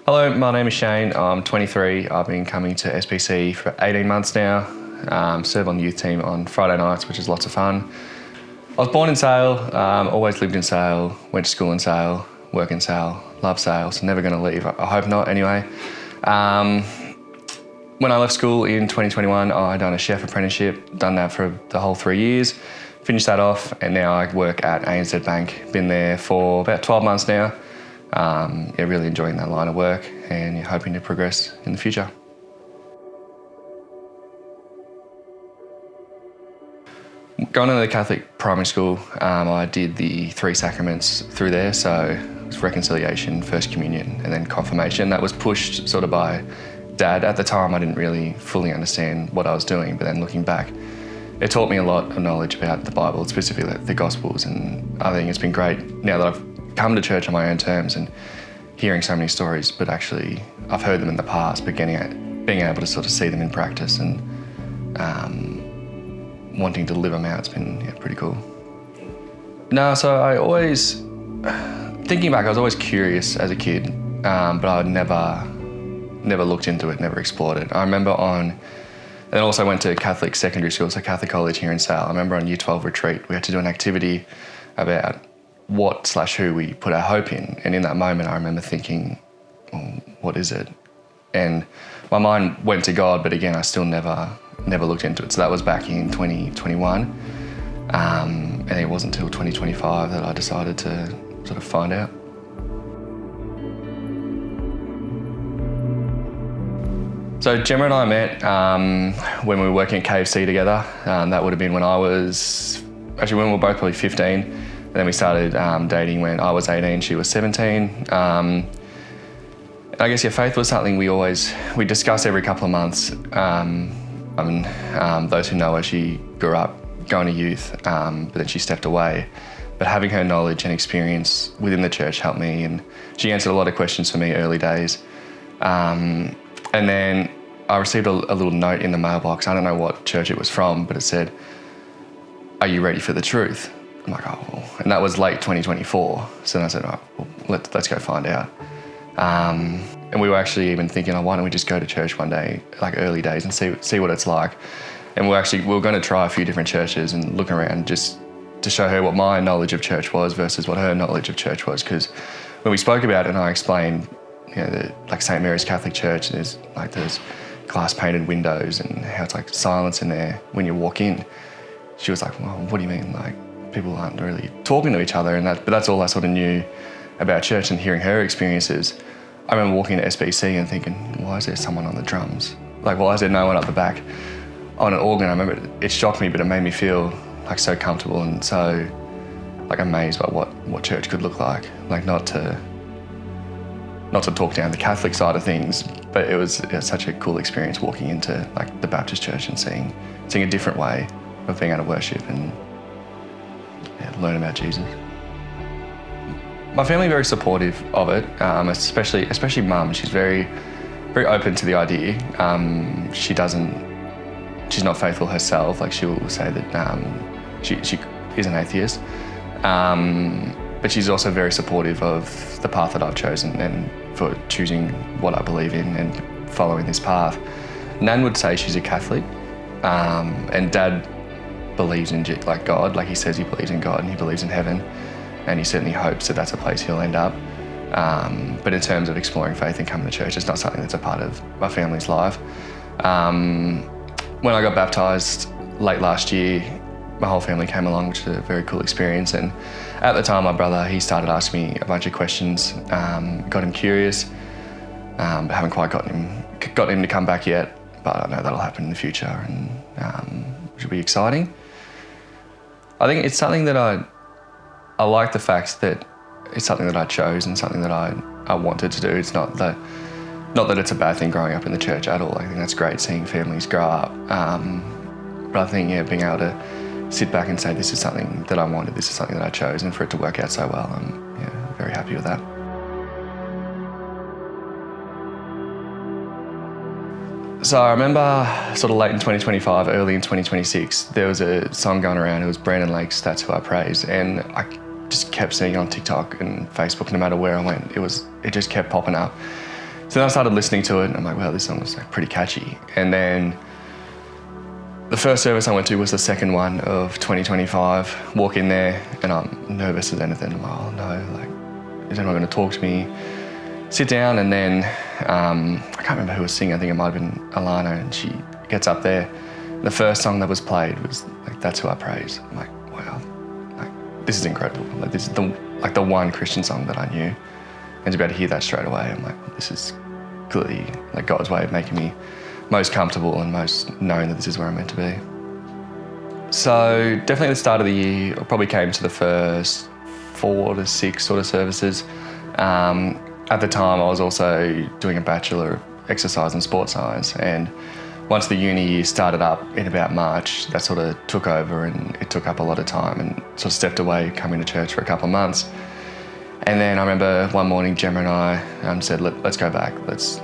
Hello, my name is Shane. I'm 23. I've been coming to SBC for 18 months now. Serve on the youth team on Friday nights, which is lots of fun. I was born in Sale, always lived in Sale, went to school in Sale, work in Sale, love Sale, so never going to leave. I hope not anyway. When I left school in 2021, I done a chef apprenticeship, done that for the whole 3 years, finished that off, and now I work at ANZ Bank. Been there for about 12 months now. Really enjoying that line of work and hoping to progress in the future. Going to the Catholic primary school, I did the 3 sacraments through there, so it was reconciliation, First Communion, and then confirmation. That was pushed sort of by Dad. At the time, I didn't really fully understand what I was doing, but then looking back, it taught me a lot of knowledge about the Bible, specifically the Gospels, and I think it's been great now that I've come to church on my own terms and hearing so many stories, but actually I've heard them in the past, but being able to sort of see them in practice and wanting to live them out, it's been pretty cool. No, so I always, thinking back, I was always curious as a kid, but I never looked into it, never explored it. I remember and also went to Catholic secondary school, so Catholic college here in Sale. I remember on Year 12 retreat, we had to do an activity about what/who we put our hope in. And in that moment, I remember thinking, well, what is it? And my mind went to God, but again, I still never looked into it. So that was back in 2021. And it wasn't until 2025 that I decided to sort of find out. So Gemma and I met when we were working at KFC together. That would have been when we were both probably 15. And then we started dating when I was 18, she was 17. I guess faith was something we discuss every couple of months. Those who know her, she grew up going to youth, but then she stepped away. But having her knowledge and experience within the church helped me, and she answered a lot of questions for me early days. And then I received a little note in the mailbox. I don't know what church it was from, but it said, "Are you ready for the truth?" I'm like, oh, well. And that was late 2024. So then I said, oh, well, let's go find out. And we were actually even thinking, why don't we just go to church one day, like early days, and see what it's like. And we were going to try a few different churches and look around just to show her what my knowledge of church was versus what her knowledge of church was. Because when we spoke about it and I explained, like St. Mary's Catholic Church, there's glass painted windows and how it's like silence in there when you walk in. She was like, well, what do you mean? Like, people aren't really talking to each other, but that's all I sort of knew about church. And hearing her experiences, I remember walking to SBC and thinking, why is there someone on the drums? Like, why is there no one up the back on an organ? I remember it shocked me, but it made me feel like so comfortable and so like amazed by what church could look like. Like not to talk down the Catholic side of things, but it was such a cool experience walking into like the Baptist church and seeing a different way of being able to worship and learn about Jesus. My family are very supportive of it, especially Mum. She's very, very open to the idea. She's not faithful herself. Like she will say that she is an atheist, but she's also very supportive of the path that I've chosen and for choosing what I believe in and following this path. Nan would say she's a Catholic, and Dad believes in God, like he says he believes in God and he believes in heaven, and he certainly hopes that that's a place he'll end up. But in terms of exploring faith and coming to church, it's not something that's a part of my family's life. When I got baptised late last year, my whole family came along, which was a very cool experience. And at the time, my brother, he started asking me a bunch of questions, got him curious, but haven't quite got him to come back yet. But I know that'll happen in the future, and which will be exciting. I think it's something that I like the fact that it's something that I chose and something that I wanted to do. It's not that it's a bad thing growing up in the church at all. I think that's great seeing families grow up. But I think being able to sit back and say this is something that I wanted, this is something that I chose, and for it to work out so well, I'm very happy with that. So I remember sort of late in 2025, early in 2026, there was a song going around. It was Brandon Lake's That's Who I Praise. And I just kept seeing it on TikTok and Facebook, no matter where I went. It just kept popping up. So then I started listening to it and I'm like, wow, this song was like pretty catchy. And then the first service I went to was the second one of 2025. Walk in there and I'm nervous as anything. I'm like, oh no, like, is anyone going to talk to me? Sit down, and then I can't remember who was singing. I think it might have been Alana, and she gets up there. The first song that was played was like, That's Who I Praise. I'm like, wow, like, this is incredible. Like, this is the one Christian song that I knew. And to be able to hear that straight away, I'm like, this is clearly like God's way of making me most comfortable and most knowing that this is where I'm meant to be. So definitely at the start of the year, I probably came to the first 4 to 6 sort of services. At the time, I was also doing a Bachelor of Exercise and Sports Science, and once the uni year started up in about March, that sort of took over and it took up a lot of time, and sort of stepped away coming to church for a couple of months. And then I remember one morning, Gemma and I said, let's go back, let's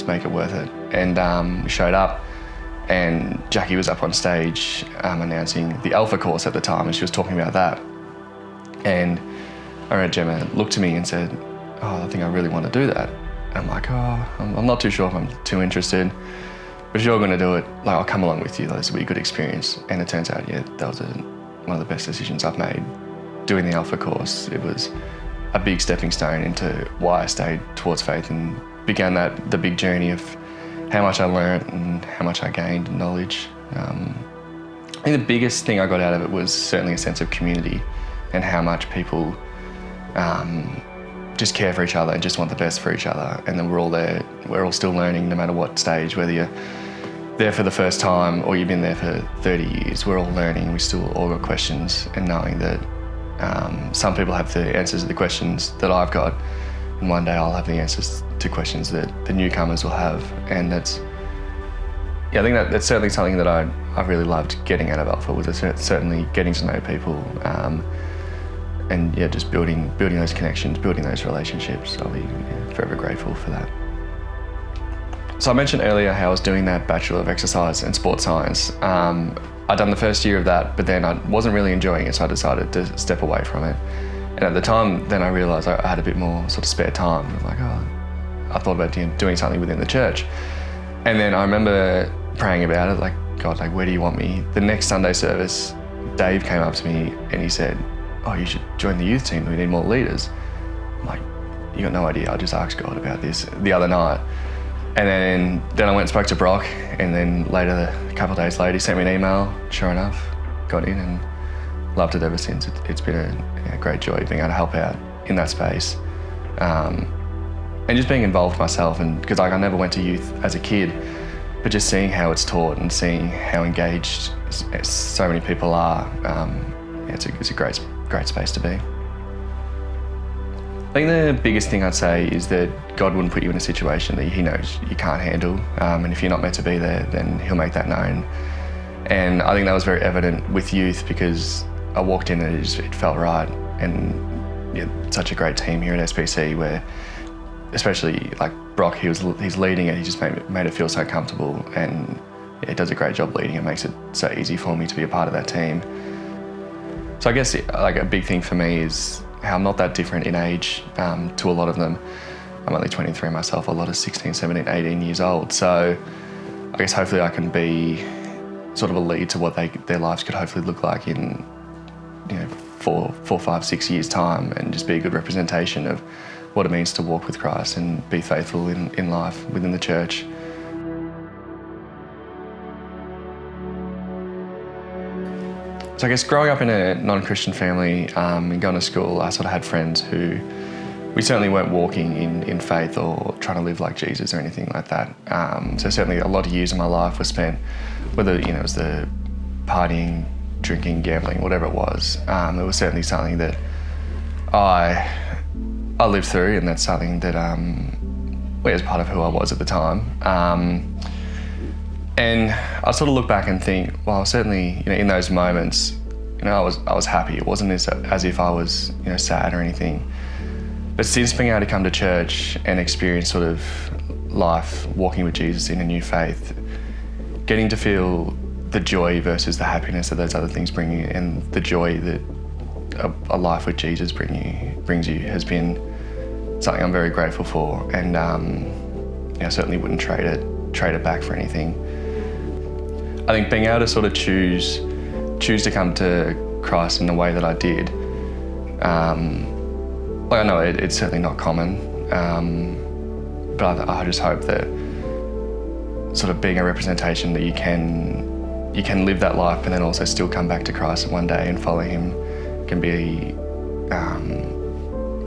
make it worth it. And we showed up, and Jackie was up on stage announcing the Alpha course at the time, and she was talking about that. And I remember Gemma looked to me and said, oh, I think I really want to do that. And I'm like, oh, I'm not too sure if I'm too interested, but if you're going to do it, like, I'll come along with you. Like, this will be a good experience. And it turns out, yeah, that was one of the best decisions I've made, doing the Alpha course. It was a big stepping stone into why I stayed towards faith and began the big journey of how much I learned and how much I gained knowledge. I think the biggest thing I got out of it was certainly a sense of community and how much people just care for each other and just want the best for each other. And then we're all there, we're all still learning no matter what stage, whether you're there for the first time or you've been there for 30 years, we're all learning. We still all got questions, and knowing that some people have the answers to the questions that I've got, and one day I'll have the answers to questions that the newcomers will have. And I think that's certainly something that I really loved getting out of Alpha, was certainly getting to know people, and yeah, just building those connections, building those relationships. I'll be forever grateful for that. So I mentioned earlier how I was doing that Bachelor of Exercise and Sports Science. I'd done the first year of that, but then I wasn't really enjoying it, so I decided to step away from it. And at the time, then I realised I had a bit more sort of spare time. I was like, oh, I thought about doing something within the church. And then I remember praying about it, like, God, like, where do you want me? The next Sunday service, Dave came up to me and he said, oh, you should join the youth team, we need more leaders. I'm like, you got no idea, I just asked God about this the other night. And then I went and spoke to Brock, and then later, a couple of days later, he sent me an email. Sure enough, got in and loved it ever since. It's been a great joy being able to help out in that space. And just being involved myself, and because I never went to youth as a kid, but just seeing how it's taught and seeing how engaged so many people are, it's a great space to be. I think the biggest thing I'd say is that God wouldn't put you in a situation that He knows you can't handle, and if you're not meant to be there, then He'll make that known. And I think that was very evident with youth, because I walked in and it felt right. And yeah, such a great team here at SBC, where especially like Brock, he's leading it. He just made it feel so comfortable, and yeah, it does a great job leading. It makes it so easy for me to be a part of that team. So I guess like a big thing for me is how I'm not that different in age to a lot of them. I'm only 23 myself, a lot of 16, 17, 18 years old. So I guess hopefully I can be sort of a lead to what their lives could hopefully look like in 4, 5, 6 years' time, and just be a good representation of what it means to walk with Christ and be faithful in life within the church. So I guess growing up in a non-Christian family and going to school, I sort of had friends who, we certainly weren't walking in faith or trying to live like Jesus or anything like that. So certainly a lot of years of my life was spent, whether it was the partying, drinking, gambling, whatever it was. It was certainly something that I lived through, and that's something that was part of who I was at the time. And I sort of look back and think, well, certainly, in those moments, I was happy. It wasn't as if I was, sad or anything. But since being able to come to church and experience sort of life walking with Jesus in a new faith, getting to feel the joy versus the happiness that those other things bring you, and the joy that a life with Jesus brings you has been something I'm very grateful for. And I certainly wouldn't trade it back for anything. I think being able to sort of choose to come to Christ in the way that I did, I know it's certainly not common, but I just hope that sort of being a representation that you can live that life and then also still come back to Christ one day and follow Him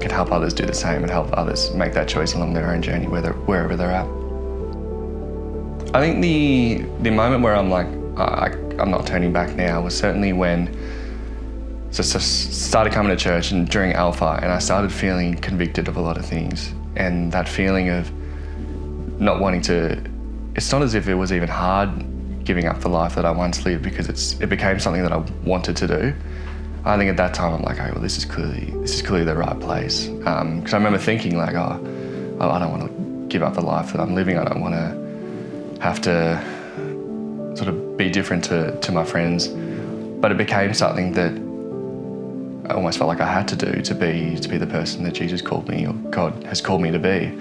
can help others do the same and help others make that choice along their own journey, wherever they're at. I think the moment where I'm like, I'm not turning back now was certainly when I started coming to church and during Alpha, and I started feeling convicted of a lot of things. And that feeling of not wanting to, it's not as if it was even hard giving up the life that I once lived, because it became something that I wanted to do. I think at that time I'm like, oh, well, this is clearly the right place. Because I remember thinking like, I don't want to give up the life that I'm living. I don't want to have to sort of be different to my friends. But it became something that I almost felt like I had to do to be the person that Jesus called me, or God has called me to be.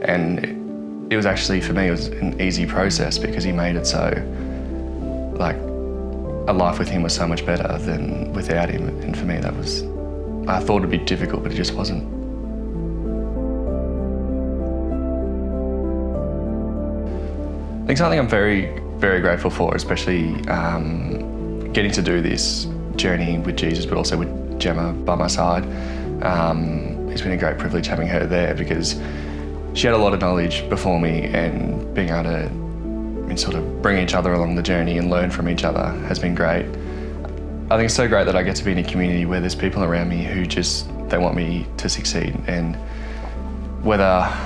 And it was actually, for me, it was an easy process because He made it so, like, a life with Him was so much better than without Him. And for me, I thought it'd be difficult, but it just wasn't. I think something I'm very, very grateful for, especially getting to do this journey with Jesus, but also with Gemma by my side. It's been a great privilege having her there, because she had a lot of knowledge before me, and being able to sort of bring each other along the journey and learn from each other has been great. I think it's so great that I get to be in a community where there's people around me who they want me to succeed. And I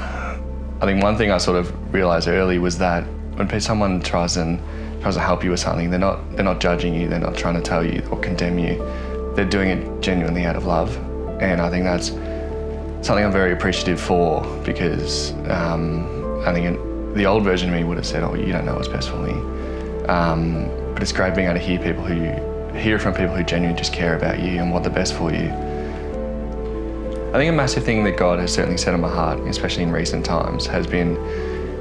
think one thing I sort of realised early was that when someone tries to help you with something, they're not judging you, they're not trying to tell you or condemn you. They're doing it genuinely out of love. And I think that's something I'm very appreciative for, because I think the old version of me would have said, oh, you don't know what's best for me. But it's great being able to hear from people who genuinely just care about you and want the best for you. I think a massive thing that God has certainly set on my heart, especially in recent times, has been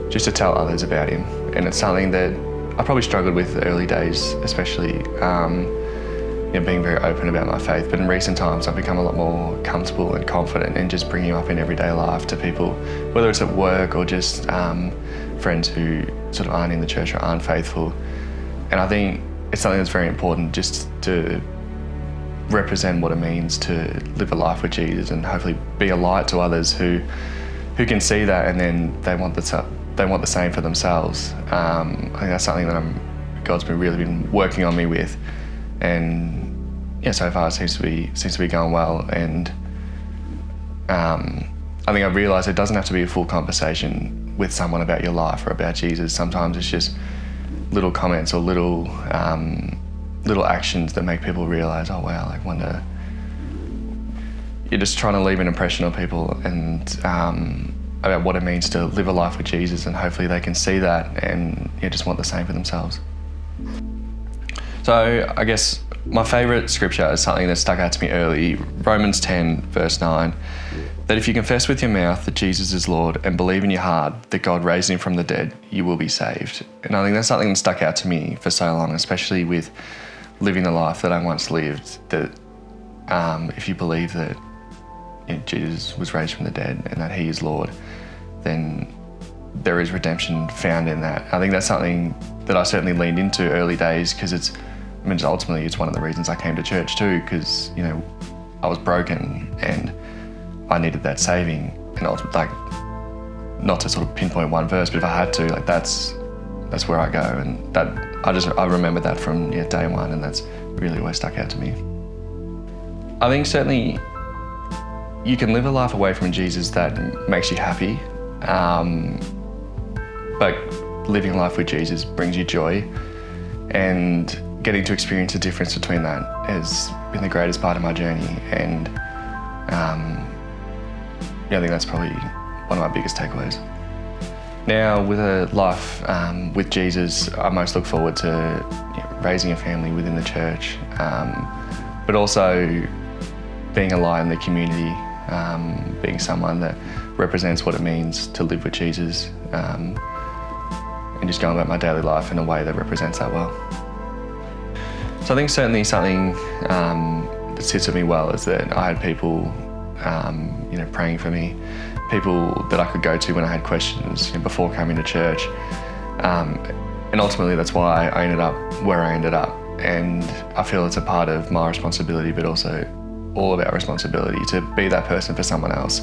just to tell others about Him. And it's something that I probably struggled with the early days, especially being very open about my faith. But in recent times, I've become a lot more comfortable and confident in just bringing up in everyday life to people, whether it's at work or just friends who sort of aren't in the church or aren't faithful. And I think it's something that's very important, just to represent what it means to live a life with Jesus and hopefully be a light to others who can see that, and then they want the same for themselves. I think that's something that God's really been working on me with, and so far it seems to be going well. And I think I've realised it doesn't have to be a full conversation with someone about your life or about Jesus. Sometimes it's just little comments or little actions that make people realise, oh wow, I wonder. You're just trying to leave an impression on people and about what it means to live a life with Jesus, and hopefully they can see that and just want the same for themselves. So I guess my favourite scripture is something that stuck out to me early, Romans 10 verse 9, that if you confess with your mouth that Jesus is Lord and believe in your heart that God raised Him from the dead, you will be saved. And I think that's something that stuck out to me for so long, especially with living the life that I once lived, that if you believe that Jesus was raised from the dead and that He is Lord, then there is redemption found in that. I think that's something that I certainly leaned into early days, because ultimately it's one of the reasons I came to church too, because I was broken and I needed that saving. And not to sort of pinpoint one verse, but if I had to, that's where I go. And that I remember that from day one, and that's really always stuck out to me. I think certainly you can live a life away from Jesus that makes you happy, but living life with Jesus brings you joy, and getting to experience the difference between that has been the greatest part of my journey. And I think that's probably one of my biggest takeaways. Now, with a life with Jesus, I most look forward to raising a family within the church, but also being a light in the community, being someone that represents what it means to live with Jesus, and just going about my daily life in a way that represents that well. So I think certainly something that sits with me well is that I had people praying for me, people that I could go to when I had questions before coming to church. And ultimately that's why I ended up where I ended up. And I feel it's a part of my responsibility, but also all of our responsibility to be that person for someone else.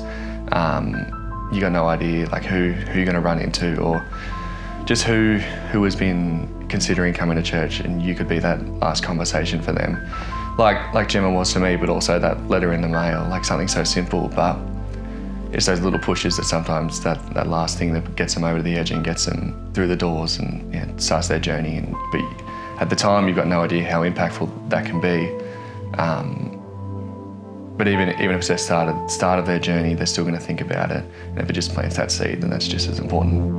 You got no idea like who you're going to run into, or just who has been considering coming to church, and you could be that last conversation for them. Like Gemma was to me, but also that letter in the mail, like something so simple, but it's those little pushes that sometimes that last thing that gets them over the edge and gets them through the doors and starts their journey. But at the time, you've got no idea how impactful that can be. But even if it's their start of their journey, they're still going to think about it. And if it just plants that seed, then that's just as important.